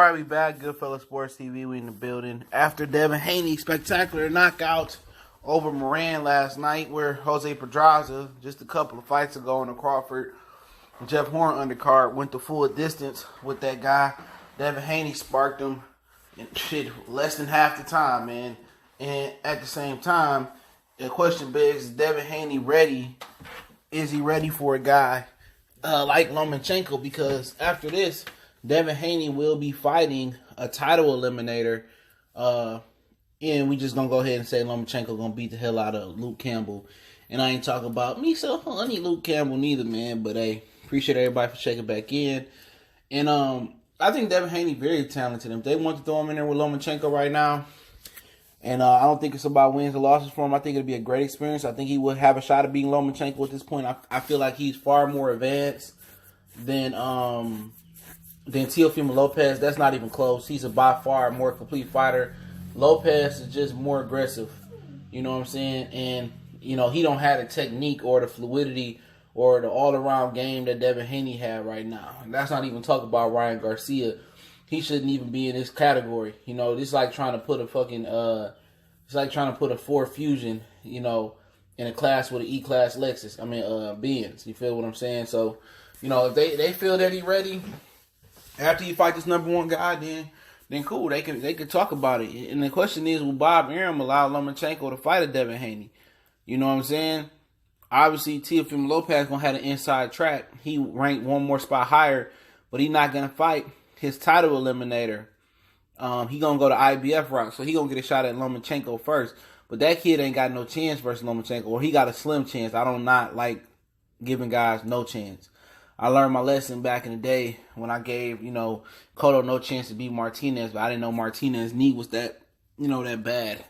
Alright, we back. Goodfellas Sports TV. We in the building. After Devin Haney spectacular knockout over Moran last night, where Jose Pedraza, just a couple of fights ago in the Crawford Jeff Horn undercard, went the full distance with that guy. Devin Haney sparked him in less than half the time, man. And at the same time, the question begs, is Devin Haney ready? Is he ready for a guy like Lomachenko? Because after this, Devin Haney will be fighting a title eliminator. And we just going to go ahead and say Lomachenko going to beat the hell out of Luke Campbell. And I ain't talking about me so honey Luke Campbell neither, man. But hey, appreciate everybody for checking back in. And I think Devin Haney very talented. If they want to throw him in there with Lomachenko right now, and I don't think it's about wins or losses for him. I think it'll be a great experience. I think he would have a shot at beating Lomachenko at this point. I feel like he's far more advanced than Teofimo Lopez. That's not even close. He's a by far more complete fighter. Lopez is just more aggressive. You know what I'm saying? And, you know, he don't have the technique or the fluidity or the all-around game that Devin Haney had right now. And that's not even talking about Ryan Garcia. He shouldn't even be in this category. You know, it's like trying to put a fucking, it's like trying to put a Ford Fusion, you know, in a class with an E-Class Lexus. I mean, Benz. You feel what I'm saying? So, you know, if they feel that he's ready after you fight this number one guy, then cool. They can talk about it. And the question is, will Bob Arum allow Lomachenko to fight a Devin Haney? You know what I'm saying? Obviously, Teofimo Lopez gonna have an inside track. He ranked one more spot higher, but he's not gonna fight his title eliminator. He gonna go to IBF route, so he gonna get a shot at Lomachenko first. But that kid ain't got no chance versus Lomachenko, or he got a slim chance. I don't not like giving guys no chance. I learned my lesson back in the day when I gave, you know, Cotto no chance to beat Martinez, but I didn't know Martinez's knee was that, you know, that bad.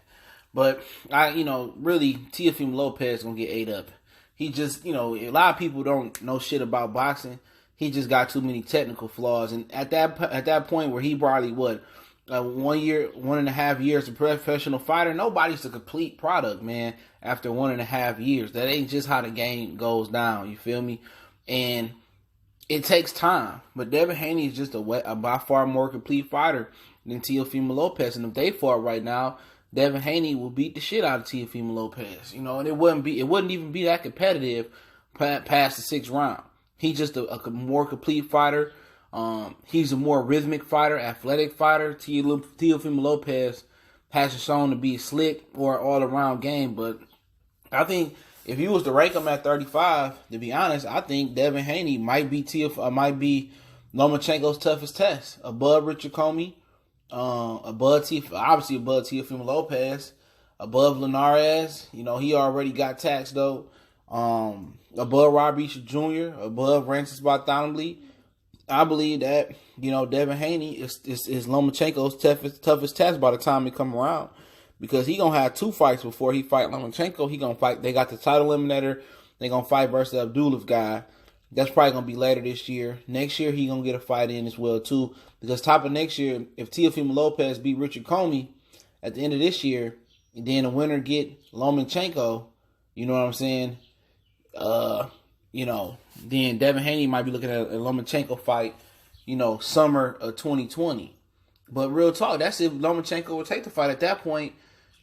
But really, Teofimo Lopez gonna get ate up. He just, you know, a lot of people don't know shit about boxing. He just got too many technical flaws, and at that point where he probably 1.5 years a professional fighter, nobody's a complete product, man. After 1.5 years, that ain't just how the game goes down. You feel me? And it takes time, but Devin Haney is just a by far more complete fighter than Teofimo Lopez, and if they fought right now, Devin Haney will beat the shit out of Teofimo Lopez. You know, and it wouldn't even be that competitive past the 6th round. He's just a more complete fighter. He's a more rhythmic fighter, athletic fighter. Teofimo Lopez has shown to be slick or all-around game. But I think if you was to rank him at 35, to be honest, I think Devin Haney might be Lomachenko's toughest test. Above Richard Comey, above Teofimo Lopez, above Linares. You know, he already got taxed though. Above Rob Easter Jr., above Francis Bartholomew. I believe that, you know, Devin Haney is Lomachenko's toughest test by the time it come around, because he gonna have 2 fights before he fight Lomachenko. He gonna fight. They got the title eliminator. They gonna fight versus Abdullah guy. That's probably gonna be later this year. Next year he gonna get a fight in as well too, because top of next year, if Teofimo Lopez beat Richard Comey at the end of this year, and then the winner get Lomachenko, you know what I'm saying? Then Devin Haney might be looking at a Lomachenko fight, you know, summer of 2020. But real talk, that's if Lomachenko would take the fight. At that point,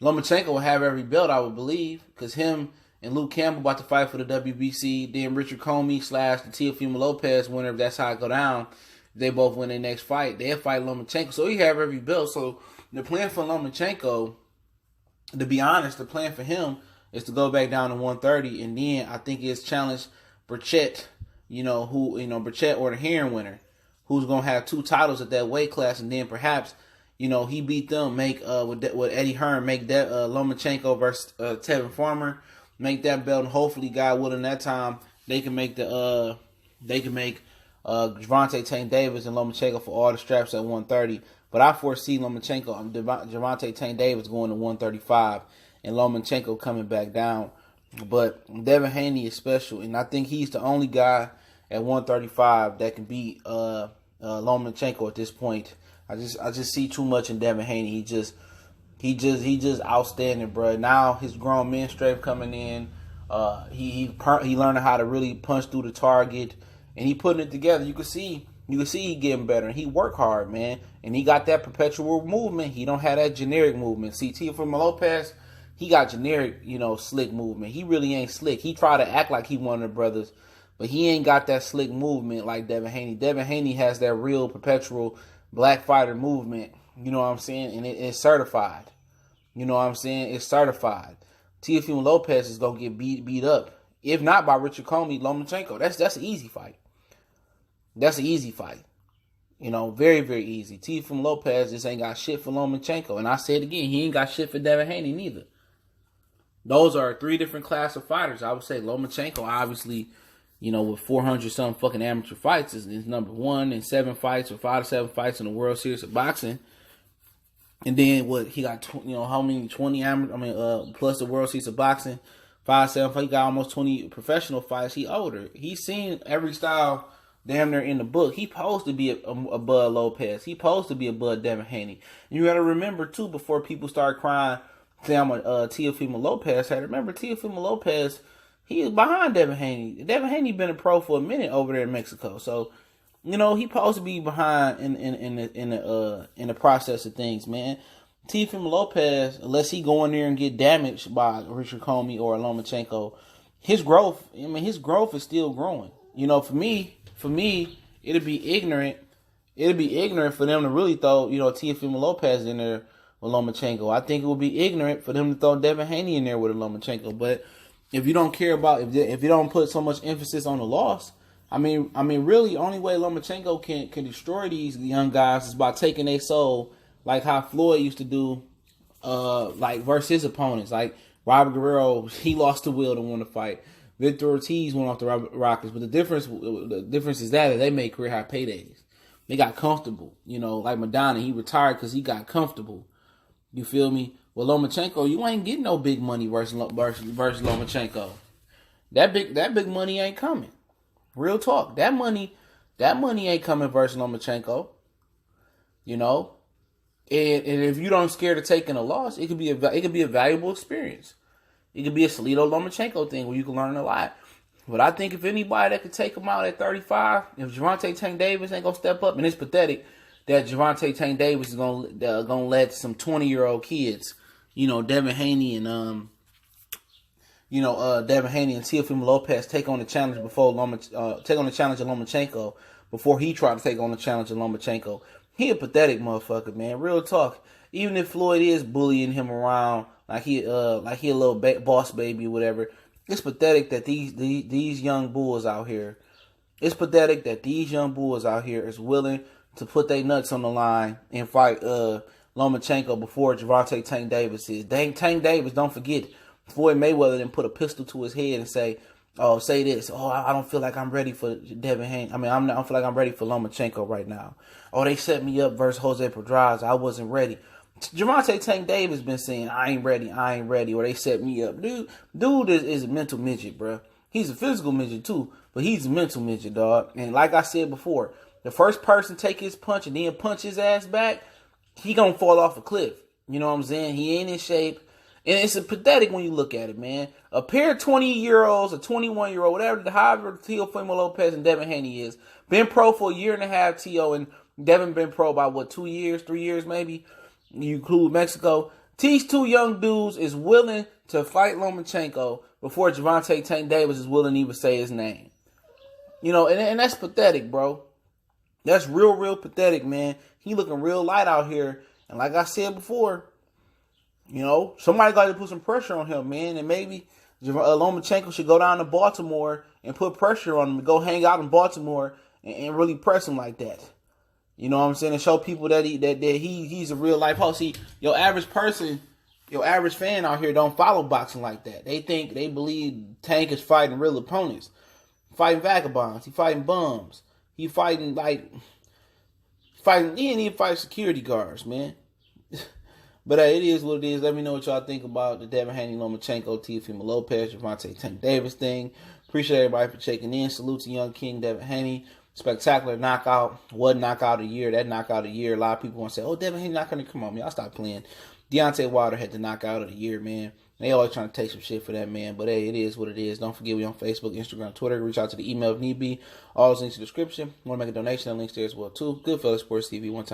Lomachenko will have every belt, I would believe, because him and Luke Campbell about to fight for the WBC. Then Richard Comey / the Teofimo Lopez winner, if that's how it go down, they both win their next fight, they'll fight Lomachenko. So he have every belt. So the plan for Lomachenko, to be honest, the plan for him is to go back down to 130, and then I think it's challenge Burchett, Burchett or the Heron winner, who's gonna have 2 titles at that weight class, and then perhaps, you know, he beat them, make with Eddie Hearn, make that Lomachenko versus Tevin Farmer, make that belt, and hopefully, God willing, that time they can make Gervonta Tank Davis and Lomachenko for all the straps at 130. But I foresee Gervonta Tank Davis going to 135. And Lomachenko coming back down. But Devin Haney is special, and I think he's the only guy at 135 that can beat Lomachenko at this point. I just see too much in Devin Haney. He just outstanding, bro. Now his grown man strength coming in. He learning how to really punch through the target, and he putting it together. You can see You can see he getting better, and he work hard, man. And he got that perpetual movement. He don't have that generic movement. See, Teofimo Lopez, he got generic, slick movement. He really ain't slick. He try to act like he one of the brothers, but he ain't got that slick movement like Devin Haney. Devin Haney has that real perpetual black fighter movement. You know what I'm saying? And it's certified. You know what I'm saying? It's certified. Teofimo Lopez is gonna get beat up, if not by Richard Comey, Lomachenko. That's an easy fight. That's an easy fight. Very, very easy. Teofimo Lopez just ain't got shit for Lomachenko. And I say it again, he ain't got shit for Devin Haney neither. Those are 3 different class of fighters. I would say Lomachenko, obviously, with 400-something fucking amateur fights, is number 1 in 7 fights or 5 to 7 fights in the World Series of Boxing. And then he got, how many, 20 amateur, plus the World Series of Boxing, 5, 7 fights. He got almost 20 professional fights. He older. He's seen every style damn near in the book. He supposed to be a Bud Lopez. He supposed to be a Bud Devin Haney. And you got to remember, too, before people start crying, say I'm a Teofimo Lopez. I remember Teofimo Lopez, he is behind Devin Haney. Devin Haney been a pro for a minute over there in Mexico. So, he supposed to be behind in the process of things, man. Teofimo Lopez, unless he go in there and get damaged by Richard Comey or Lomachenko, his growth is still growing. For me, it'd be ignorant. It'd be ignorant for them to really throw, Teofimo Lopez in there with Lomachenko. I think it would be ignorant for them to throw Devin Haney in there with a Lomachenko. But if you don't care about, if you don't put so much emphasis on the loss, I mean, really, only way Lomachenko can destroy these young guys is by taking their soul, like how Floyd used to do, versus his opponents. Like Robert Guerrero, he lost the will to win the fight. Victor Ortiz went off the Rockets, but the difference is that they made career high paydays. They got comfortable, like Madonna. He retired because he got comfortable. You feel me? Well, Lomachenko, you ain't getting no big money versus Lomachenko. That big money ain't coming. Real talk. That money ain't coming versus Lomachenko. And if you don't scared of taking a loss, it could be a valuable experience. It could be a Salido Lomachenko thing where you can learn a lot. But I think if anybody that could take him out at 35, if Gervonta Tank Davis ain't gonna step up, and it's pathetic that Gervonta Tank Davis is gonna let some 20-year-old kids, Devin Haney and Devin Haney and Teofimo Lopez take on the challenge of Lomachenko before he tried to take on the challenge of Lomachenko. He a pathetic motherfucker, man. Real talk. Even if Floyd is bullying him around like he a little boss baby or whatever, it's pathetic that these young bulls out here. It's pathetic that these young bulls out here is willing to put their nuts on the line and fight Lomachenko before Gervonta Tank Davis is. Tank Davis, don't forget, Floyd Mayweather didn't put a pistol to his head and say this. I don't feel like I'm ready for Devin Haney. I don't feel like I'm ready for Lomachenko right now. They set me up versus Jose Pedraza. I wasn't ready. Gervonta Tank Davis been saying, I ain't ready, or they set me up. Dude is a mental midget, bro. He's a physical midget too, but he's a mental midget, dog. And like I said before, the first person take his punch and then punch his ass back, he gonna fall off a cliff. You know what I'm saying? He ain't in shape. And it's pathetic when you look at it, man. A pair of 20-year-olds, a 21-year-old, whatever, however Teofimo Lopez and Devin Haney is, been pro for a year and a half, Teo, and Devin been pro about, 2 years, 3 years maybe? You include Mexico. These two young dudes is willing to fight Lomachenko before Gervonta Tank Davis is willing to even say his name. And that's pathetic, bro. That's real pathetic, man. He looking real light out here. And like I said before, somebody got to put some pressure on him, man. And maybe Lomachenko should go down to Baltimore and put pressure on him to go hang out in Baltimore and really press him like that. You know what I'm saying? And show people that he's a real life host. See, your average person, your average fan out here don't follow boxing like that. They believe Tank is fighting real opponents. Fighting vagabonds. He fighting bums. He fighting he didn't even fight security guards, man. But it is what it is. Let me know what y'all think about the Devin Haney, Lomachenko, Teofimo Lopez, Gervonta Tank Davis thing. Appreciate everybody for checking in. Salute to Young King Devin Haney. Spectacular knockout. What knockout of the year? That knockout of the year. A lot of people want to say, Devin Haney not going to come on, man. Y'all stop playing. Deontay Wilder had the knockout of the year, man. They always trying to take some shit for that man, but hey, it is what it is. Don't forget we on Facebook, Instagram, Twitter. Reach out to the email if need be. All those links in the description. Want to make a donation? The links there as well too. Goodfellas Sports TV. One time.